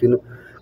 3